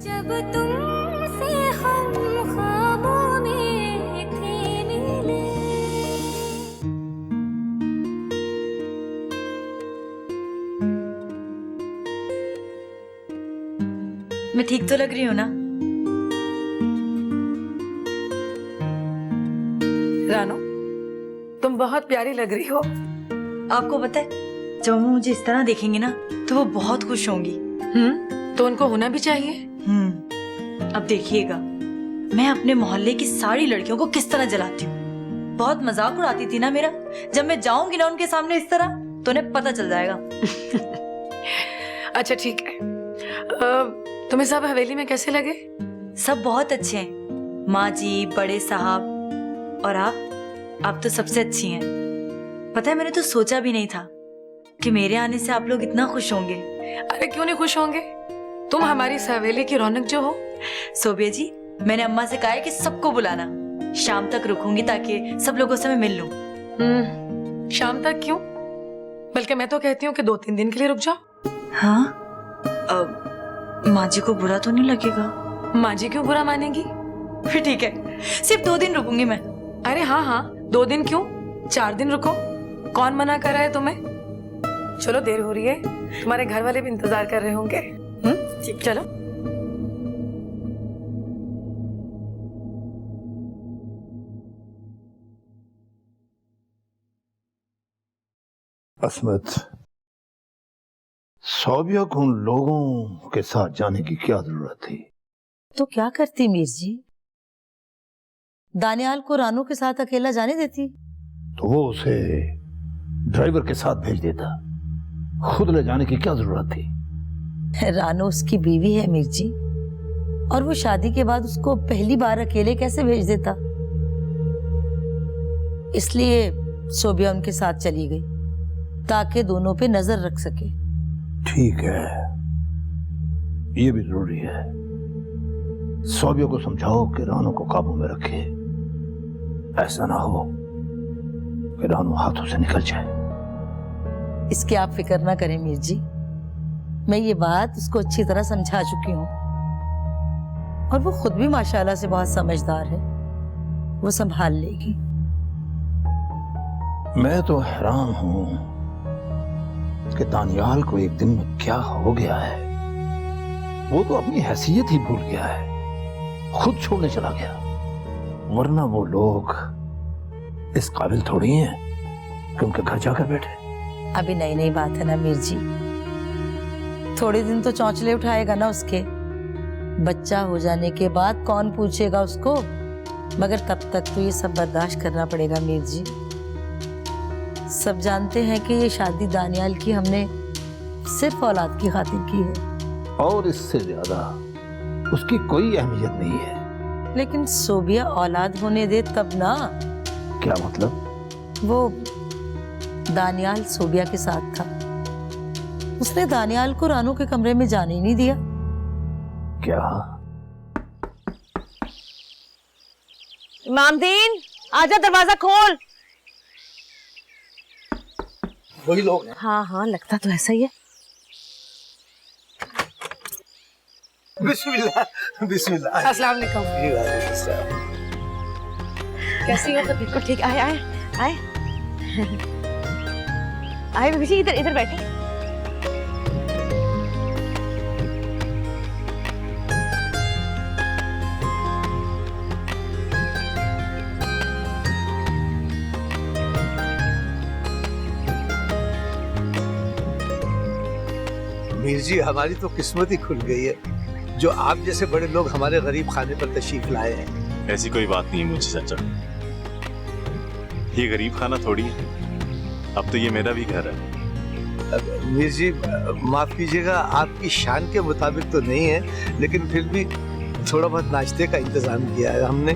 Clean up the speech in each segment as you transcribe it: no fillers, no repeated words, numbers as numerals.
जब तुमसे हम ख्वाबों में थे मिले। मैं ठीक तो लग रही हूँ ना? रानो, तुम बहुत प्यारी लग रही हो। आपको पता है, जब वो मुझे इस तरह देखेंगे ना तो वो बहुत खुश होंगी। तो उनको होना भी चाहिए। अब देखिएगा मैं अपने मोहल्ले की सारी लड़कियों को किस तरह जलाती हूँ। बहुत मजाक उड़ाती थी ना मेरा। जब मैं जाऊंगी ना उनके सामने इस तरह तो उन्हें पता चल जाएगा। अच्छा ठीक है। तुम्हें सब हवेली में कैसे लगे? सब बहुत अच्छे हैं, माँ जी, बड़े साहब और आप तो सबसे अच्छी हैं। पता है, मैंने तो सोचा भी नहीं था कि मेरे आने से आप लोग इतना खुश होंगे। अरे क्यों नहीं खुश होंगे, तुम हमारी इस हवेली की रौनक जो हो। सोबिया जी, मैंने अम्मा से कहा है कि सबको बुलाना। शाम तक रुकूंगी ताकि सब लोगों से मैं मिल लूं। शाम तक क्यों? बल्कि मैं तो कहती हूँ कि 2-3 दिन के लिए रुक जाओ। हाँ, माँ जी को बुरा तो नहीं लगेगा? माँ जी क्यों बुरा मानेगी? फिर ठीक है, सिर्फ 2 दिन रुकूंगी मैं। अरे हाँ हाँ, 2 दिन क्यों, 4 दिन रुको। कौन मना कर रहा है तुम्हें? चलो देर हो रही है, तुम्हारे घर वाले भी इंतजार कर रहे होंगे। ठीक, चलो। असमत, सोबिया को उन लोगों के साथ जाने की क्या जरूरत थी? तो क्या करती मीर जी? दानियाल को रानू के साथ अकेला जाने देती? तो वो उसे ड्राइवर के साथ भेज देता। खुद ले जाने की क्या जरूरत थी? रानू उसकी बीवी है मीर जी, और वो शादी के बाद उसको पहली बार अकेले कैसे भेज देता? इसलिए सोबिया उनके साथ चली गई ताकि दोनों पे नजर रख सके। ठीक है, ये भी जरूरी है। सोबिया को समझाओ कि रानू को काबू में रखे। ऐसा ना हो कि रानू हाथों से निकल जाए। इसकी आप फिक्र ना करें मीर जी, मैं ये बात उसको अच्छी तरह समझा चुकी हूँ, और वो खुद भी माशाल्लाह से बहुत समझदार है, वो संभाल लेगी। मैं तो हैरान हूं कि दानियाल को एक दिन में क्या हो गया है। वो तो अपनी हैसियत ही भूल गया है, खुद छोड़ने चला गया। वरना वो लोग इस काबिल थोड़ी हैं कि उनके घर जाकर बैठे। अभी नई नई बात है ना मीर जी, थोड़े दिन तो चौंचले उठाएगा ना उसके। बच्चा हो जाने के बाद कौन पूछेगा उसको, मगर तब तक तो ये सब बर्दाश्त करना पड़ेगा मीर जी। सब जानते हैं कि ये शादी दानियाल की हमने सिर्फ औलाद की खातिर की है, और इससे ज्यादा उसकी कोई अहमियत नहीं है। लेकिन सोबिया औलाद होने दे तब ना। क्या मतलब? वो दानियाल सोबिया के साथ था, उसने दानियाल को रानू के कमरे में जाने ही नहीं दिया। क्या? इमामदीन, आजा, दरवाजा खोल। वही लोग हैं। हाँ हाँ, लगता तो ऐसा ही है। बिस्मिल्लाह बिस्मिल्लाह। अस्सलाम वालेकुम। कैसी हो? बिल्कुल ठीक। आए आए आए आए बेबी जी, इधर इधर बैठे। मीर जी, हमारी तो किस्मत ही खुल गई है जो आप जैसे बड़े लोग हमारे गरीब खाने पर तशरीफ लाए हैं। ऐसी कोई बात नहीं है मुझे चाचा, ये गरीब खाना थोड़ी है, अब तो ये मेरा भी घर है। मीर जी माफ कीजिएगा, आपकी शान के मुताबिक तो नहीं है, लेकिन फिर भी थोड़ा बहुत नाश्ते का इंतजाम किया है हमने।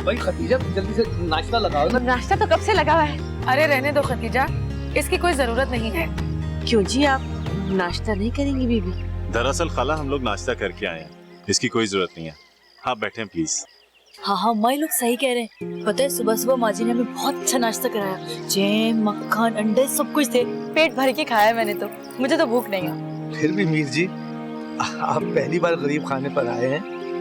भाई खतीजा, जल्दी से नाश्ता लगाओ ना। नाश्ता तो कब से लगा हुआ है। अरे रहने दो खतीजा, इसकी कोई जरूरत नहीं है। क्यों जी, आप नाश्ता नहीं करेंगी बीबी? दरअसल खाला हम लोग नाश्ता करके आए हैं, इसकी कोई जरूरत नहीं है। आप बैठे प्लीज। हाँ हाँ, माँ लोग सही कह रहे हैं। पता है, सुबह सुबह माँ जी ने हमें बहुत अच्छा नाश्ता कराया। जैम, मक्खन, अंडे सब कुछ थे। पेट भर के खाया मैंने तो, मुझे तो भूख नहीं है। फिर भी मीर जी, आप पहली बार गरीब खाने पर आए हैं,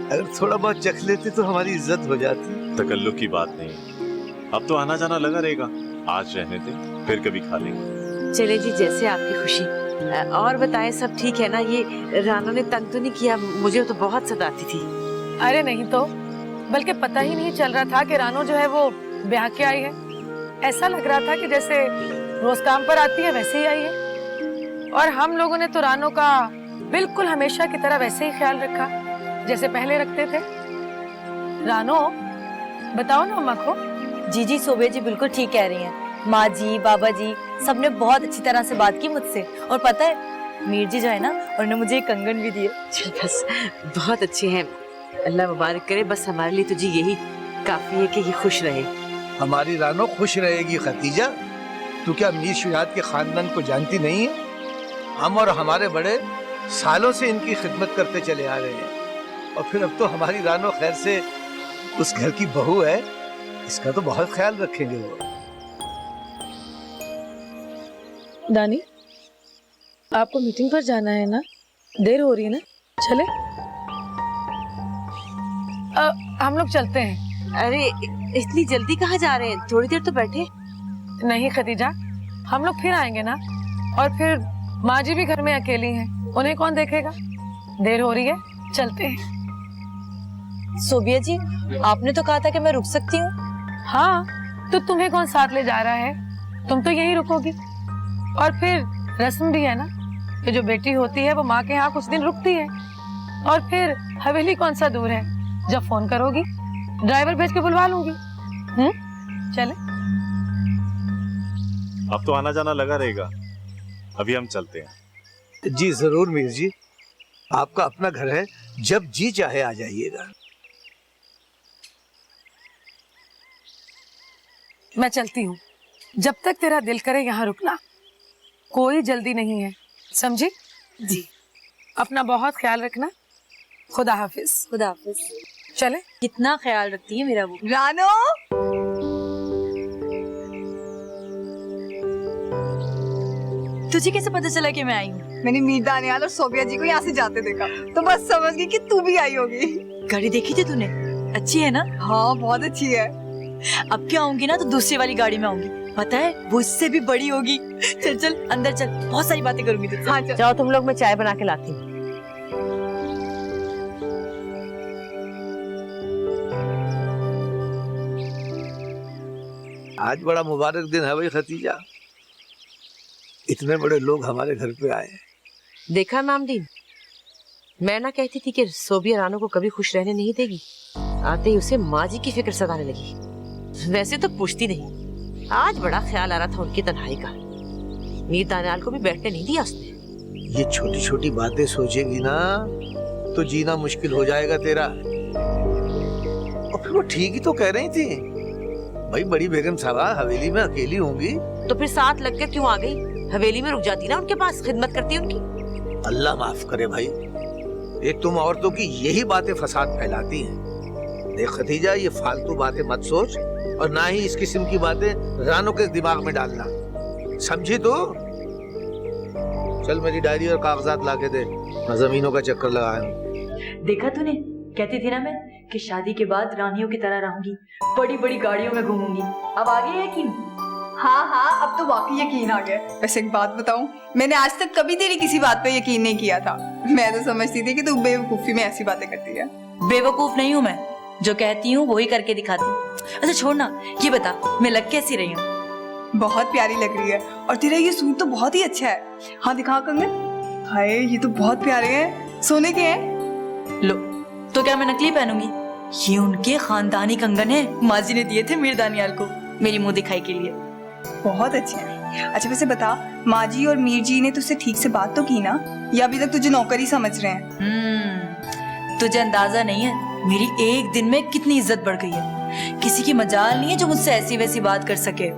अगर थोड़ा बहुत चख लेते तो हमारी इज्जत हो जाती। तकल्लुफ की बात नहीं, अब तो आना जाना लगा रहेगा। आज रहने दे, फिर कभी खा लेंगे। चले जी, जैसे आपकी खुशी। और बताएं, सब ठीक है ना? ये राना ने तंग तो नहीं किया? मुझे तो बहुत सताती थी। अरे नहीं तो, बल्कि पता ही नहीं चल रहा था कि रानो जो है वो ब्याह के आई है। ऐसा लग रहा था कि जैसे रोज काम पर आती है वैसे ही आई है। और हम लोगों ने तो रानो का बिल्कुल हमेशा की तरह वैसे ही ख्याल रखा जैसे पहले रखते थे। रानो, बताओ ना अम्मा को। जी जी, सोबिया जी बिल्कुल ठीक कह रही हैं। माँ जी, बाबा जी सबने बहुत अच्छी तरह से बात की मुझसे। और पता है, मीर जी जो है ना, उन्होंने मुझे एक कंगन भी दिए। चल बस, बहुत अच्छे हैं, अल्लाह मुबारक करे। बस हमारे लिए तो जी यही काफी है कि ये खुश रहे। हमारी रानो खुश रहेगी खतीजा। तू क्या मीर शुजात के खानदान को जानती नहीं है? हम और हमारे बड़े सालों से इनकी खिदमत करते चले आ रहे हैं, और फिर अब तो हमारी रानो खैर से उस घर की बहू है, इसका तो बहुत ख्याल रखेंगे वो। दानी, आपको मीटिंग पर जाना है ना? देर हो रही है ना? चले? हम लोग चलते हैं। अरे इतनी जल्दी कहाँ जा रहे हैं? थोड़ी देर तो बैठे। नहीं खदीजा, हम लोग फिर आएंगे ना। और फिर माँ जी भी घर में अकेली हैं, उन्हें कौन देखेगा? देर हो रही है, चलते हैं। सोबिया जी, आपने तो कहा था कि मैं रुक सकती हूँ। हाँ, तो तुम्हें कौन साथ ले जा रहा है? तुम तो यहीं रुकोगी। और फिर रस्म भी है ना कि जो बेटी होती है वो माँ के यहाँ कुछ दिन रुकती है। और फिर हवेली कौन सा दूर है, जब फोन करोगी ड्राइवर भेज के बुलवा लूंगी। चले? अब तो आना जाना लगा रहेगा, अभी हम चलते हैं। जी जरूर मीर जी, आपका अपना घर है, जब जी चाहे आ जाइएगा। मैं चलती हूँ, जब तक तेरा दिल करे यहाँ रुकना। कोई जल्दी नहीं है, समझी? जी। अपना बहुत ख्याल रखना। खुदा हाफिज। खुदा हाफिज। चले? कितना ख्याल रखती है मेरा वो। रानो, तुझे कैसे पता चला कि मैं आई हूँ? मैंने मीर दानियाल और सोबिया जी को यहाँ से जाते देखा, तो बस समझ गई कि तू भी आई होगी। गाड़ी देखी थी तूने? अच्छी है ना? हाँ, बहुत अच्छी है। अब क्या आऊंगी ना तो दूसरी वाली गाड़ी में आऊंगी, पता है वो इससे भी बड़ी होगी। चल चल अंदर चल, बहुत सारी बातें करूंगी तुझसे। हाँ चल। जाओ तुम लोग, मैं चाय बना के लाती हूँ। आज बड़ा मुबारक दिन है भाई खतीजा, इतने बड़े लोग हमारे घर पे आए। देखा मामदीन, मैं ना कहती थी कि सोबिया रानो को कभी खुश रहने नहीं देगी, आते ही उसे माँ जी की फिक्र सताने लगी। वैसे तो पूछती नहीं, आज बड़ा ख्याल आ रहा था उनकी तन्हाई का। मीर दानियाल को भी बैठने नहीं दिया उसने। ये छोटी छोटी बातें सोचेगी ना तो जीना मुश्किल हो जाएगा तेरा। और फिर वो ठीक ही तो कह रही थी भाई, बड़ी बेगम साहबा हवेली में अकेली होंगी तो फिर साथ लगकर क्यों आ गई? हवेली में रुक जाती ना, उनके पास खिदमत करती उनकी। अल्लाह माफ करे भाई, ये तुम औरतों की यही बातें फसाद फैलाती हैं। देख खतीजा, ये फालतू बातें मत सोच, और ना ही इस किस्म की बातें रानो के दिमाग में डालना, समझी? तो चल मेरी डायरी और कागजात लाके दे, मैं जमीनों का चक्कर लगाया। देखा तूने, कहती थी ना मैं कि शादी के बाद रानियों की तरह रहूंगी, बड़ी बड़ी गाड़ियों में घूमूंगी। अब आ गया यकीन? हाँ हाँ, अब तो वाकई यकीन आ गया। वैसे एक बात बताऊं, मैंने आज तक कभी तेरी किसी बात पे यकीन नहीं किया था। मैं तो समझती थी कि तू बेवकूफी में ऐसी बातें करती है। बेवकूफ नहीं हूँ मैं, जो कहती हूँ वही करके दिखाती हूँ। अच्छा छोड़ना, ये बता मैं लग कैसी रही हूँ? बहुत प्यारी लग रही है, और तेरा ये सूट तो बहुत ही अच्छा है। हाँ दिखा कंगन। हाय, ये तो बहुत प्यारे हैं, सोने के हैं। लो, तो क्या मैं नकली पहनूंगी? ये उनके खानदानी कंगन है, माँ जी ने दिए थे मीर दानियाल को मेरी मुंह दिखाई के लिए। बहुत अच्छे हैं। अच्छा वैसे बता, माँ जी और मीर जी ने तुझसे ठीक से बात तो की ना, या अभी तक तुझे नौकरी समझ रहे हैं? तुझे अंदाजा नहीं है मेरी एक दिन में कितनी इज्जत बढ़ गई है। किसी की मजाल नहीं है जो मुझसे ऐसी वैसी बात कर सके।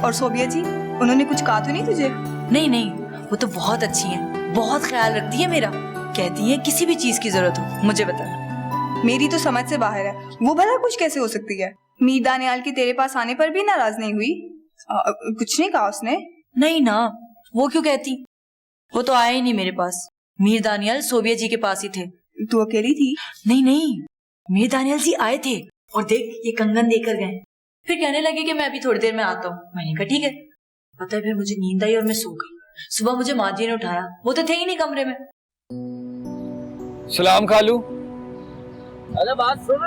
और सोबिया जी, उन्होंने कुछ कहा तो नहीं तुझे? नहीं नहीं, वो तो बहुत अच्छी हैं, बहुत ख्याल रखती है मेरा। कहती है किसी भी चीज की जरूरत हो मुझे बताना। मेरी तो समझ से बाहर है, वो भला कुछ कैसे हो सकती है? मीर दानियाल के तेरे पास आने पर भी नाराज नहीं हुई? कुछ नहीं कहा उसने? नहीं ना, वो क्यों कहती, वो तो आया ही नहीं मेरे पास। मीर दानियाल सोबिया जी के पास ही थे। तू अकेली थी? नहीं नहीं, मीर दानियाल जी आए थे और देख ये कंगन देकर गए। फिर कहने लगे कि मैं अभी थोड़ी देर में आता हूँ। मैंने कहा ठीक है। पता है फिर मुझे नींद आई और मैं सो गई। सुबह मुझे माँ जी ने उठाया, वो तो थे ही नहीं कमरे में। सलाम खालू। अरे बात सुन,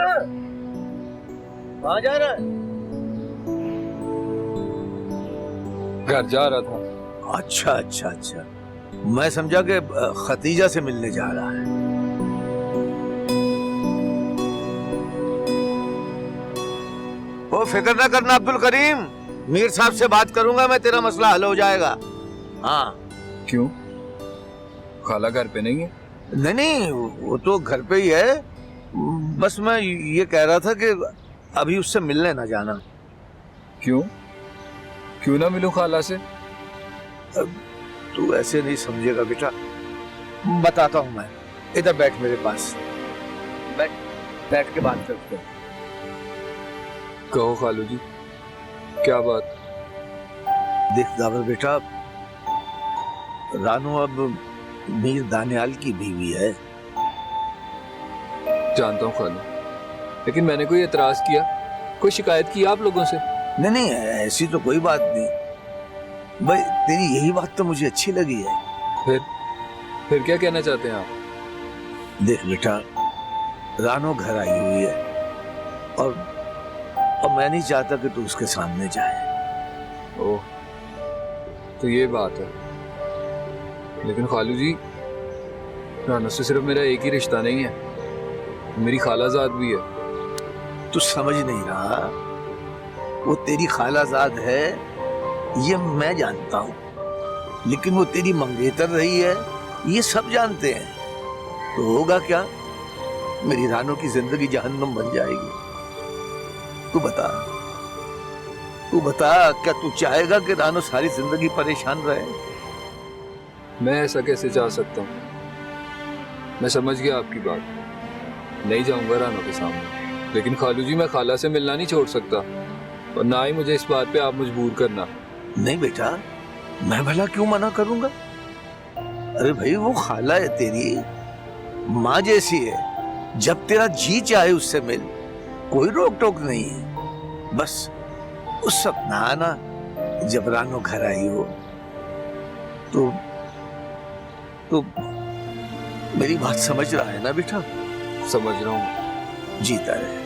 कहाँ जा रहा है? घर जा रहा था। अच्छा अच्छा अच्छा, मैं समझा कि खतीजा से मिलने जा रहा है। वो फिक्र ना करना अब्दुल करीम, मीर साहब से बात करूंगा मैं, तेरा मसला हल हो जाएगा। हाँ। क्यों, खाला घर पे नहीं है? नहीं नहीं, वो तो घर पे ही है। बस मैं ये कह रहा था कि अभी उससे मिलने ना जाना। क्यों, क्यों ना मिलूं खाला से? तू ऐसे नहीं समझेगा बेटा, बताता हूँ मैं। इधर बैठ मेरे पास, बैठ, बैठ के बात करते हैं। कहो खालू जी, क्या बात? देख दावर बेटा, रानू अब मीर दानियाल की बीवी है। जानता हूँ खालू, लेकिन मैंने कोई एतराज किया, कोई शिकायत की आप लोगों से? नहीं नहीं, ऐसी तो कोई बात नहीं भाई, तेरी यही बात तो मुझे अच्छी लगी है। फिर क्या कहना चाहते हैं आप? देख बेटा, रानो घर आई हुई है और मैं नहीं चाहता कि तू उसके सामने जाए। ओह, तो ये बात है। लेकिन खालू जी, रानो से सिर्फ मेरा एक ही रिश्ता नहीं है, मेरी खालाजाद भी है। तू समझ नहीं रहा, वो तेरी खालाजाद है ये मैं जानता हूँ, लेकिन वो तेरी मंगेतर रही है ये सब जानते हैं। तो होगा क्या, मेरी रानो की जिंदगी जहन्नुम बन जाएगी। तू बता, क्या तू चाहेगा कि रानो सारी जिंदगी परेशान रहे? मैं ऐसा कैसे चाह सकता हूँ? मैं समझ गया आपकी बात, नहीं जाऊंगा रानो के सामने, लेकिन खालू जी मैं खाला से मिलना नहीं छोड़ सकता, और ना ही मुझे इस बात पे आप मजबूर करना। नहीं बेटा, मैं भला क्यों मना करूंगा? अरे भाई, वो खाला है तेरी, माँ जैसी है। जब तेरा जी चाहे उससे मिल, कोई रोक टोक नहीं है। बस उस सपना आना जब रानो घर आई हो तो मेरी बात समझ रहा है ना बेटा? समझ रहा हूँ। जीता रहे,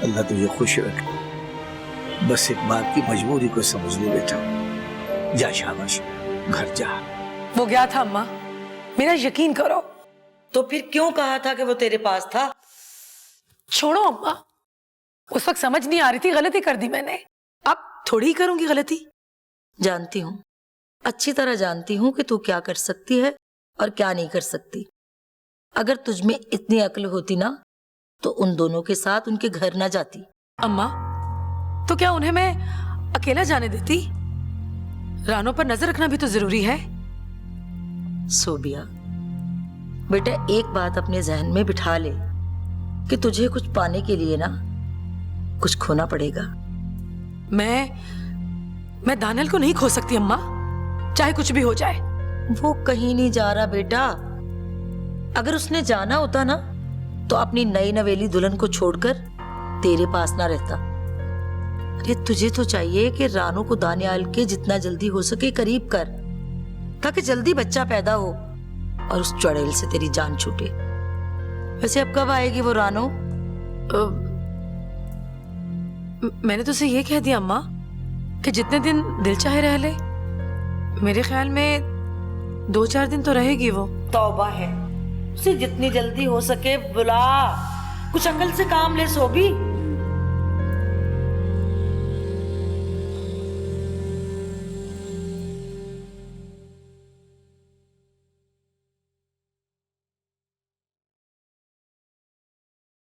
अल्लाह तुझे खुश रखे। बस एक बात की मजबूरी को समझ ले बेटा। जा, शाबाश, घर जा। वो गया था अम्मा, मेरा यकीन करो। तो फिर क्यों कहा था कि वो तेरे पास था? छोड़ो अम्मा, उस वक्त समझ नहीं आ रही थी, गलती कर दी मैंने, अब थोड़ी ही करूंगी गलती। जानती हूँ, अच्छी तरह जानती हूँ कि तू क्या कर सकती है और क्या नहीं कर सकती। अगर तुझमें इतनी अक्ल होती ना, तो उन दोनों के साथ उनके घर ना जाती। अम्मा, तो क्या उन्हें मैं अकेला जाने देती? रानो पर नजर रखना भी तो जरूरी है। सोबिया बेटा, एक बात अपने जहन में बिठा ले कि तुझे कुछ पाने के लिए ना कुछ खोना पड़ेगा। मैं दानियाल को नहीं खो सकती अम्मा, चाहे कुछ भी हो जाए। वो कहीं नहीं जा रहा बेटा। अगर उसने जाना होता ना, तो अपनी नई नवेली दुल्हन को छोड़कर तेरे पास ना रहता। अरे तुझे तो चाहिए कि रानो को दानियाल के जितना जल्दी हो सके करीब कर, ताकि जल्दी बच्चा पैदा हो और उस चुड़ैल से तेरी जान छूटे। वैसे अब कब आएगी वो रानो? मैंने तो उसे ये कह दिया अम्मा कि जितने दिन दिल चाहे रह ले। मेरे ख्याल में 2-4 दिन तो रहेगी वो। तौबा है, उसे जितनी जल्दी हो सके बुला, कुछ अकल से काम ले सोबी।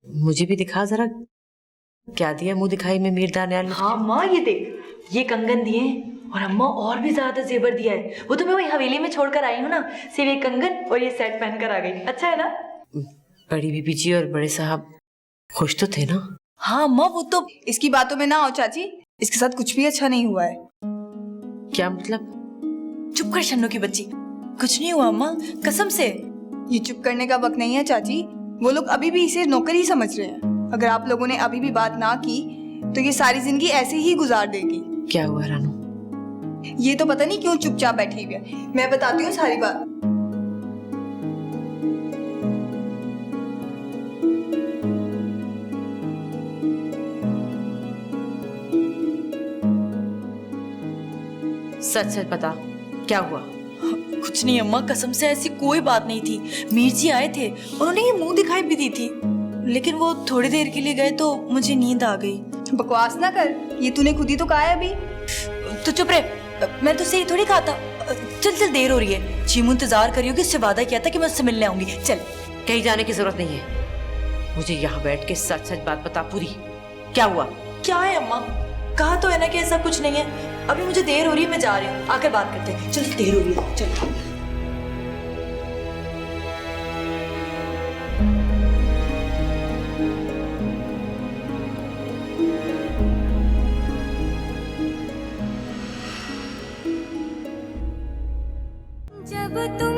मुझे भी दिखा जरा, क्या दिया मुंह दिखाई में मीर दानियाल ने? हाँ माँ, ये देख, ये कंगन दिए हैं और अम्मा और भी ज्यादा जेवर दिया है। वो तो मैं वही हवेली में छोड़कर आई हूँ ना, सिर्फ ये कंगन और ये सेट पहनकर आ गई। अच्छा है ना? बड़ी बीबी जी और बड़े साहब खुश तो थे ना? हाँ अम्मा, वो तो। इसकी बातों में ना आओ चाची, इसके साथ कुछ भी अच्छा नहीं हुआ है। क्या मतलब? चुप कर शन्नू की बच्ची, कुछ नहीं हुआ अम्मा, कसम से। ये चुप करने का वक्त नहीं है चाची। वो लोग अभी भी इसे नौकर ही समझ रहे हैं। अगर आप लोगों ने अभी भी बात ना की तो ये सारी जिंदगी ऐसे ही गुजार देगी। क्या हुआ रानू? ये तो पता नहीं क्यों चुपचाप बैठी हुई है। मैं बताती हूँ सारी बात। सच सच बता, क्या हुआ? कुछ नहीं अम्मा, कसम से ऐसी कोई बात नहीं थी। मीर जी आए थे, उन्होंने ये मुंह दिखाई भी दी थी, लेकिन वो थोड़ी देर के लिए गए तो मुझे नींद आ गई। बकवास ना कर, ये तूने खुद ही तो कहा है अभी। तो चुप रहे, मैं तो सही थोड़ी कहा था। चल चल, देर हो रही है। चीमू इंतजार करी होगी, उससे वादा किया था कि मैं उससे मिलने आऊंगी। चल। कहीं जाने की जरूरत नहीं है, मुझे यहाँ बैठ के सच सच बात बता पूरी। क्या हुआ? क्या है अम्मा, कहा तो है ना कि ऐसा कुछ नहीं है। अभी मुझे देर हो रही है, मैं जा रही हूँ, आकर बात करते हैं। चल, देर हो रही है, चल। जब तू